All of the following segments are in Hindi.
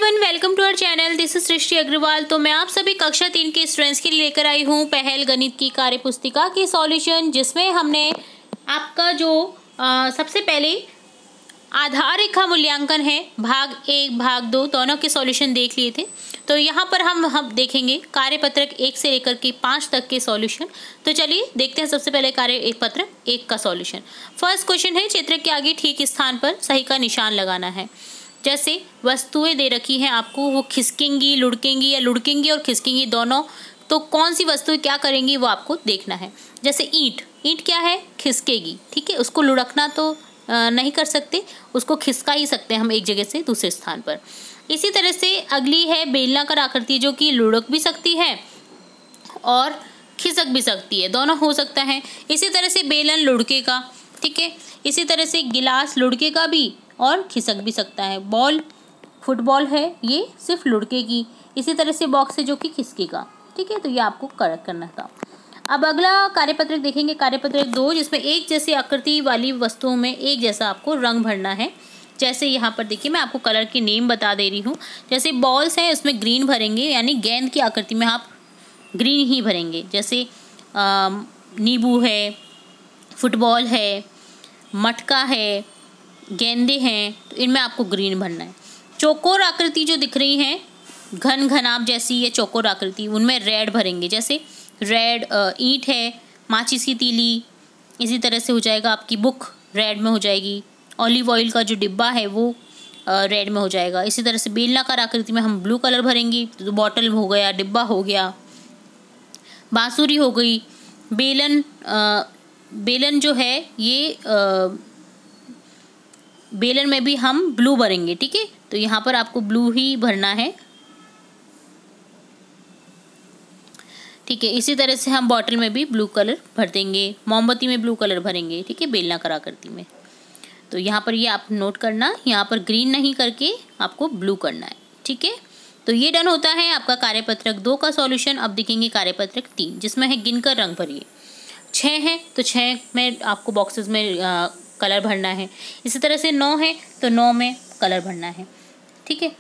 Everyone, welcome to our channel. This is Srishti Agarwal. तो मैं आप सभी कक्षा 3 के स्टूडेंट्स के लिए लेकर आई हूँ पहल गणित की कार्य पुस्तिका की सॉल्यूशन, जिसमें हमने आपका जो सबसे पहले आधार रेखा मूल्यांकन है भाग 1 भाग 2 दोनों के सॉल्यूशन देख लिए थे। तो यहाँ पर हम देखेंगे कार्यपत्रक 1 से लेकर के 5 तक के सॉल्यूशन। तो चलिए देखते हैं सबसे पहले कार्यपत्रक 1 का सॉल्यूशन। फर्स्ट क्वेश्चन है, चित्र के आगे ठीक स्थान पर सही का निशान लगाना है। जैसे वस्तुएं दे रखी हैं आपको, वो खिसकेंगी, लुढ़केंगी या लुढ़केंगी और खिसकेंगी दोनों, तो कौन सी वस्तुएं क्या करेंगी वो आपको देखना है। जैसे ईंट क्या है, खिसकेगी, ठीक है। उसको लुढ़कना तो नहीं कर सकते, उसको खिसका ही सकते हैं हम एक जगह से दूसरे स्थान पर। इसी तरह से अगली है बेलनाकार आकृति, जो कि लुढ़क भी सकती है और खिसक भी सकती है, दोनों हो सकता है। इसी तरह से बेलन लुढ़केगा, ठीक है। इसी तरह से गिलास लुढ़केगा भी और खिसक भी सकता है। बॉल फुटबॉल है, ये सिर्फ लुढ़केगी। इसी तरह से बॉक्स है जो कि खिसकेगा, ठीक है। तो ये आपको करेक्ट करना था। अब अगला कार्यपत्रक देखेंगे, कार्यपत्रक 2, जिसमें एक जैसी आकृति वाली वस्तुओं में एक जैसा आपको रंग भरना है। जैसे यहाँ पर देखिए, मैं आपको कलर के नेम बता दे रही हूँ। जैसे बॉल्स हैं, उसमें ग्रीन भरेंगे, यानी गेंद की आकृति में आप ग्रीन ही भरेंगे। जैसे नींबू है, फुटबॉल है, मटका है, गेंदे हैं, तो इनमें आपको ग्रीन भरना है। चौकोर आकृति जो दिख रही हैं, घन घनाभ जैसी ये चौकोर आकृति, उनमें रेड भरेंगे। जैसे रेड ईंट है, माचिस की तीली, इसी तरह से हो जाएगा आपकी बुक रेड में हो जाएगी। ऑलिव ऑयल का जो डिब्बा है वो रेड में हो जाएगा। इसी तरह से बेलनाकार आकृति में हम ब्लू कलर भरेंगे, तो बॉटल हो गया, डिब्बा हो गया, बांसुरी हो गई। बेलन जो है ये बेलन में भी हम ब्लू भरेंगे, ठीक है। तो यहाँ पर आपको ब्लू ही भरना है, ठीक है। इसी तरह से हम बॉटल में भी ब्लू कलर भर देंगे, मोमबत्ती में ब्लू कलर भरेंगे, ठीक है, बेलनाकार आकृति में। तो यहाँ पर ये आप नोट करना, यहाँ पर ग्रीन नहीं करके आपको ब्लू करना है, ठीक है। तो ये डन होता है आपका कार्यपत्रक 2 का सॉल्यूशन। अब देखेंगे कार्यपत्रक 3, जिसमें है गिनकर रंग भरिए। 6 है तो 6 में आपको बॉक्सेस में कलर भरना है। इसी तरह से 9 है तो 9 में कलर भरना है, ठीक है।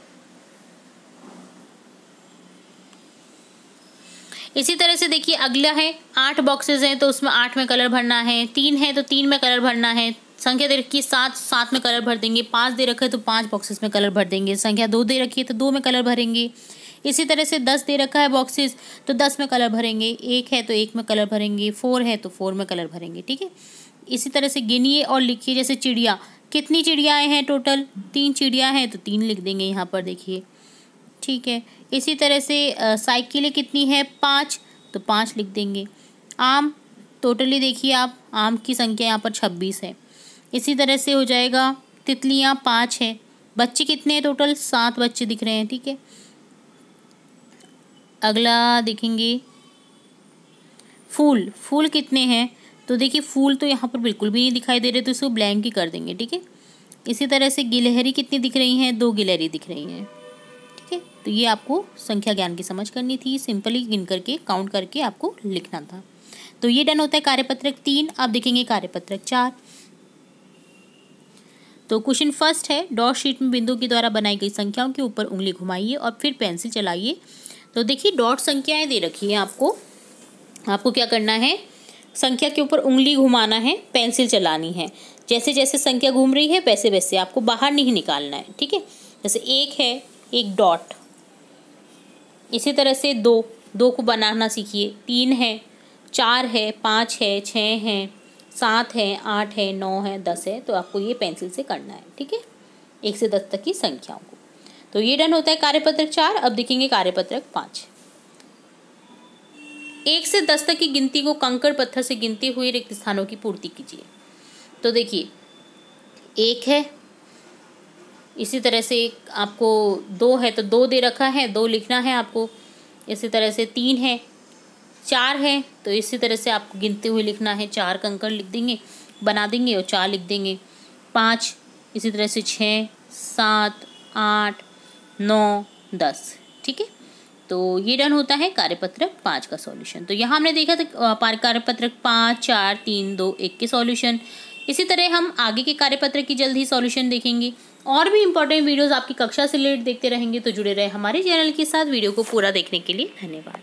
इसी तरह से देखिए अगला है 8 बॉक्सेस हैं तो उसमें 8 में कलर भरना है। 3 है तो 3 में कलर भरना है। संख्या दे रखी है 7 में कलर भर देंगे। 5 दे रखा है तो 5 बॉक्सेस में कलर भर देंगे। संख्या 2 दे रखी है तो 2 में कलर भरेंगे। इसी तरह से 10 दे रखा है बॉक्सेस, तो 10 में कलर भरेंगे। 1 है तो 1 में कलर भरेंगे। 4 है तो 4 में कलर भरेंगे, ठीक है। इसी तरह से गिनिए और लिखिए। जैसे चिड़िया, कितनी चिड़ियाएँ हैं टोटल, 3 चिड़िया हैं तो 3 लिख देंगे यहाँ पर, देखिए, ठीक है। इसी तरह से साइकिलें कितनी है, 5, तो 5 लिख देंगे। आम टोटली देखिए आप, आम की संख्या यहाँ पर 26 है। इसी तरह से हो जाएगा तितलियाँ 5 है। बच्चे कितने हैं टोटल, 7 बच्चे दिख रहे हैं, ठीक है। अगला देखेंगे फूल कितने हैं, तो देखिए फूल तो यहाँ पर बिल्कुल भी नहीं दिखाई दे रहे, तो इसको ब्लैंक ही कर देंगे, ठीक है। इसी तरह से गिलहरी कितनी दिख रही हैं, 2 गिलहरी दिख रही हैं, ठीक है। तो ये आपको संख्या ज्ञान की समझ करनी थी, सिंपली गिन करके काउंट करके आपको लिखना था। तो ये डन होता है कार्यपत्रक 3। अब देखेंगे कार्यपत्रक 4। तो क्वेश्चन फर्स्ट है, डॉट शीट में बिंदु के द्वारा बनाई गई संख्याओं के ऊपर उंगली घुमाइए और फिर पेंसिल चलाइए। तो देखिए डॉट संख्याएं दे रखी है आपको क्या करना है, संख्या के ऊपर उंगली घुमाना है, पेंसिल चलानी है। जैसे जैसे संख्या घूम रही है वैसे वैसे आपको बाहर नहीं निकालना है, ठीक है। जैसे 1 है, एक डॉट। इसी तरह से 2 को बनाना सीखिए। 3 है, 4 है, 5 है, 6 है, 7 है, 8 है, 9 है, 10 है। तो आपको ये पेंसिल से करना है, ठीक है, 1 से 10 तक की संख्याओं को। तो ये डन होता है कार्यपत्रक 4। अब देखेंगे कार्यपत्रक 5। 1 से 10 तक की गिनती को कंकड़ पत्थर से गिनते हुए रिक्त स्थानों की पूर्ति कीजिए। तो देखिए 1 है, इसी तरह से आपको 2 है तो 2 दे रखा है, 2 लिखना है आपको। इसी तरह से 3 है, 4 है तो इसी तरह से आपको गिनते हुए लिखना है, 4 कंकड़ लिख देंगे, बना देंगे और 4 लिख देंगे। 5, इसी तरह से 6, 7, 8, 9, 10, ठीक है। तो ये डन होता है कार्यपत्रक 5 का सॉल्यूशन। तो यहाँ हमने देखा था कार्यपत्रक 5, 4, 3, 2, 1 के सॉल्यूशन। इसी तरह हम आगे के कार्यपत्रक की जल्द ही सॉल्यूशन देखेंगे। और भी इंपॉर्टेंट वीडियोस आपकी कक्षा से रिलेटेड देखते रहेंगे तो जुड़े रहे हमारे चैनल के साथ। वीडियो को पूरा देखने के लिए धन्यवाद।